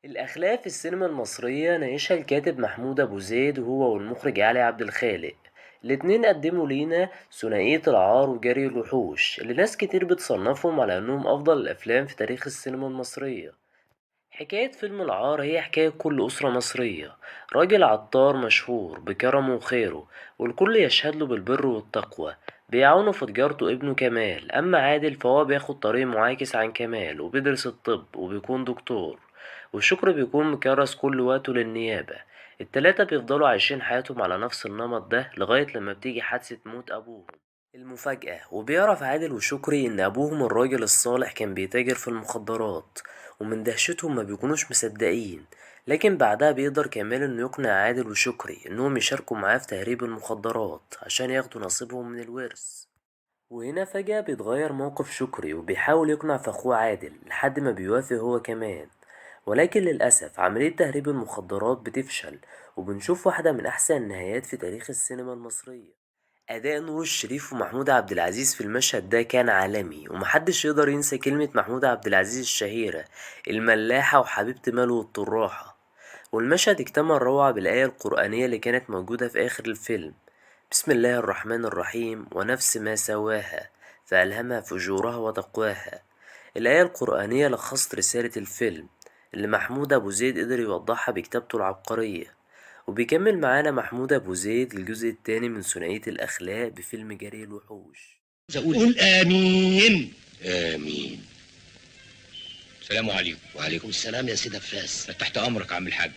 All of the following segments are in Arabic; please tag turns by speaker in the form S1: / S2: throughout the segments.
S1: الأخلاق في السينما المصرية ناقشها الكاتب محمود أبو زيد وهو والمخرج علي عبد الخالق. الاتنين قدموا لينا ثنائية العار وجري الوحوش اللي ناس كتير بتصنفهم على أنهم أفضل الأفلام في تاريخ السينما المصرية. حكاية فيلم العار هي حكاية كل أسرة مصرية، راجل عطار مشهور بكرمه وخيره والكل يشهد له بالبر والتقوى، بيعاونه في تجارته ابنه كمال. أما عادل فهو بياخد طريق معاكس عن كمال وبيدرس الطب وبيكون دكتور، والشكر بيكون مكرس كل وقته للنيابة. التلاتة بيفضلوا عايشين حياتهم على نفس النمط ده لغاية لما بتيجي حادثة موت أبوهم. المفاجأة وبيعرف عادل وشكري إن أبوهم الراجل الصالح كان بيتاجر في المخدرات، ومن دهشتهم ما بيكونوش مصدقين. لكن بعدها بيقدر كمال إنه يقنع عادل وشكري إنهم يشاركوا معاه في تهريب المخدرات عشان ياخدوا نصيبهم من الورث. وهنا فجأة بيتغير موقف شكري وبيحاول يقنع في أخوه عادل لحد ما بيوافق هو كمان. ولكن للأسف عملية تهريب المخدرات بتفشل، وبنشوف واحدة من أحسن النهايات في تاريخ السينما المصرية. أداء نور الشريف ومحمود عبد العزيز في المشهد ده كان عالمي، ومحدش يقدر ينسى كلمة محمود عبد العزيز الشهيرة: الملاحة وحبيبة ماله الطراحة. والمشهد اكتمل روعة بالآية القرآنية اللي كانت موجودة في آخر الفيلم: بسم الله الرحمن الرحيم ونفس ما سواها فألهمها فجورها وتقواها. الآية القرآنية لخصت رسالة الفيلم اللي محمود أبو زيد قدر يوضحها بكتابته العبقرية. وبيكمل معانا محمود أبو زيد الجزء التاني من ثنائية الأخلاق بفيلم جري الوحوش.
S2: قول آمين.
S3: آمين.
S2: السلام عليكم.
S3: وعليكم السلام يا سيدة فاس.
S2: تحت أمرك يا عم الحاج.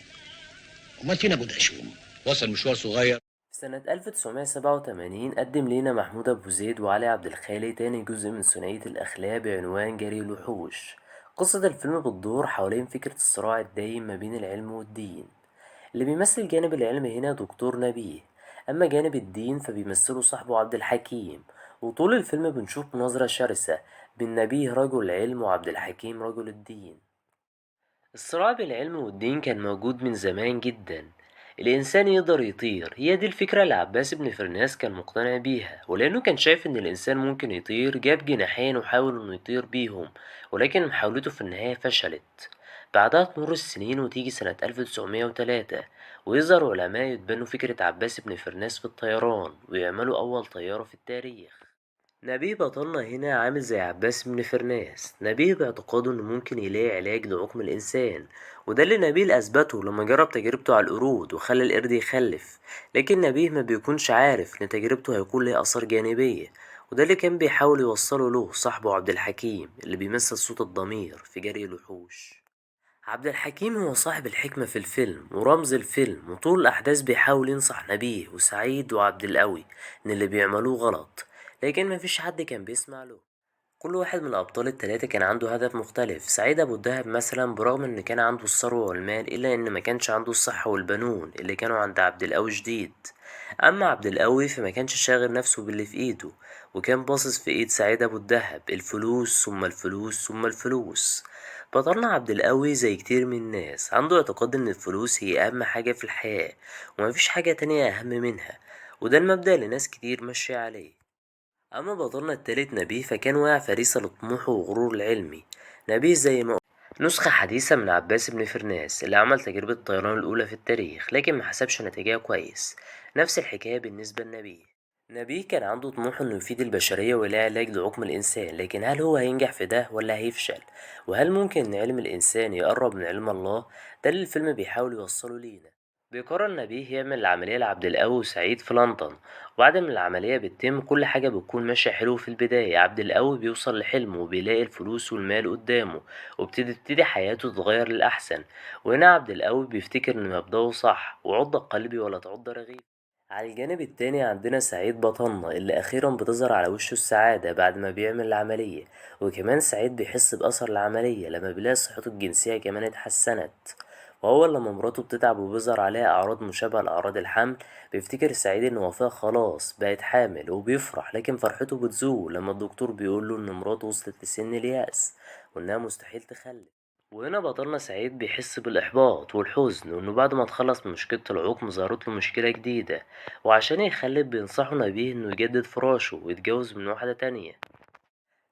S3: أمال فين أبو دقشوم؟
S2: وصل مشوار صغير.
S1: في سنة 1987 قدم لينا محمود أبو زيد وعلي عبد الخالق تاني جزء من ثنائية الأخلاق بعنوان جري الوحوش. قصة الفيلم بتدور حوالين فكرة الصراع الدايم ما بين العلم والدين. اللي بيمثل جانب العلم هنا دكتور نبيه، أما جانب الدين فبيمثله صاحبه عبد الحكيم. وطول الفيلم بنشوف مناظرة شرسة بين نبيه رجل العلم وعبد الحكيم رجل الدين. الصراع بين العلم والدين كان موجود من زمان جدا. الإنسان يقدر يطير، هي دي الفكرة اللي عباس بن فرناس كان مقتنع بيها، ولأنه كان شايف إن الإنسان ممكن يطير جاب جناحين وحاول إنه يطير بيهم، ولكن محاولته في النهاية فشلت. بعدها تمر السنين وتيجي سنة 1903 ويظهر علماء يتبنوا فكرة عباس بن فرناس في الطيران ويعملوا أول طيارة في التاريخ. نبيه بطلنا هنا عامل زي عباس بن فرناس، نبيه باعتقاده انه ممكن يلاقي علاج لعقم الانسان، وده اللي نبيل اثبته لما جرب تجربته على القرود وخلى القرد يخلف. لكن نبيه ما بيكونش عارف ان تجربته هيكون لها اثار جانبية، وده اللي كان بيحاول يوصله له صاحبه عبد الحكيم اللي بيمثل صوت الضمير في جري الوحوش. عبد الحكيم هو صاحب الحكمة في الفيلم ورمز الفيلم، وطول الأحداث بيحاول ينصح نبيه وسعيد وعبد القوي إن اللي بيعملوه غلط، لكن مفيش حد كان بيسمع له. كل واحد من الأبطال التلاتة كان عنده هدف مختلف. سعيد أبو الدهب مثلا برغم إن كان عنده الثروة والمال إلا إن ما كانش عنده الصحة والبنون اللي كانوا عند عبد القوي جديد. أما عبد القوي فما كانش شاغل نفسه باللي في إيده، وكان باصص في إيد سعيد أبو الدهب الفلوس ثم الفلوس ثم الفلوس. بطلنا عبد القوي زي كتير من الناس عنده اعتقاد إن الفلوس هي أهم حاجة في الحياة ومفيش حاجة تانية أهم منها، وده المبدأ اللي ناس كتير ماشية عليه. أما بطلنا التالت نبيه فكان واقع فريسة لطموحه وغرور العلمي. نبيه زي ما نسخة حديثة من عباس بن فرناس اللي عمل تجربة الطيران الأولى في التاريخ لكن محسبش نتيجة كويس. نفس الحكاية بالنسبة لنبيه. نبيه كان عنده طموح انه يفيد البشرية ويلاقي علاج لعقم الإنسان، لكن هل هو هينجح في ده ولا هيفشل؟ وهل ممكن ان علم الإنسان يقرب من علم الله؟ ده اللي الفيلم بيحاول يوصله لينا. بيقرر نبيه يعمل العملية لعبد القوي وسعيد في لندن، وبعد ما العملية بتتم كل حاجة بتكون ماشية حلو. في البداية عبد القوي بيوصل لحلمه وبيلاقي الفلوس والمال قدامه وبتبتدي حياته تتغير للأحسن. وهنا عبد القوي بيفتكر إن مبدأه صح: وعض قلبي ولا تعض رغيف. على الجانب التاني عندنا سعيد بطلنا اللي أخيرا بتظهر على وشه السعادة بعد ما بيعمل العملية، وكمان سعيد بيحس بأثر العملية لما بيلاقي صحته الجنسية كمان اتحسنت. وهو لما مراته بتتعب وبيظهر عليها أعراض مشابهة لأعراض الحمل بيفتكر سعيد إن وفاء خلاص بقت حامل وبيفرح، لكن فرحته بتزول لما الدكتور بيقوله إن مراته وصلت لسن اليأس وإنها مستحيل تخلف. وهنا بطلنا سعيد بيحس بالإحباط والحزن، وإنه بعد ما تخلص من مشكلة العقم ظهرت له مشكلة جديدة، وعشان يخلف بينصحوا نبيه إنه يجدد فراشه ويتجوز من واحدة تانية.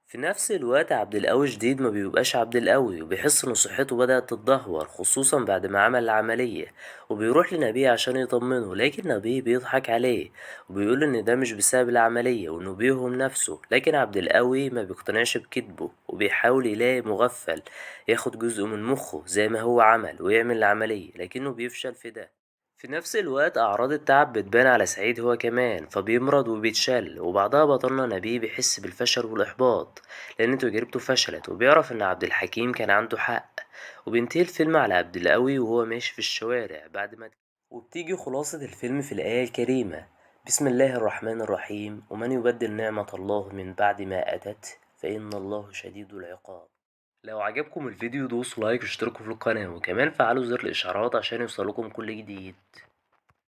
S1: في نفس الوقت عبد القوي شديد ما بيبقاش عبد القوي، وبيحس ان صحته بدأت تتدهور خصوصا بعد ما عمل العملية، وبيروح لنبيه عشان يطمنه، لكن نبيه بيضحك عليه وبيقول ان ده مش بسبب العملية وانه بيوهم نفسه. لكن عبد القوي ما بيقتنعش بكذبه وبيحاول يلاقي مغفل ياخد جزء من مخه زي ما هو عمل ويعمل العملية، لكنه بيفشل في ده. في نفس الوقت أعراض التعب بتبان على سعيد هو كمان، فبيمرض وبيتشل، وبعدها بطلنا نبيه بيحس بالفشل والإحباط لأن تجربته فشلت، وبيعرف إن عبد الحكيم كان عنده حق. وبينتهي الفيلم على عبد القوي وهو ماشي في الشوارع بعد ما وبتيجي خلاصة الفيلم في الآية الكريمة: بسم الله الرحمن الرحيم، ومن يبدل نعمة الله من بعد ما أتت فإن الله شديد العقاب. لو عجبكم الفيديو دوسوا لايك واشتركوا في القناة، وكمان فعلوا زر الإشعارات عشان يوصلكم كل جديد.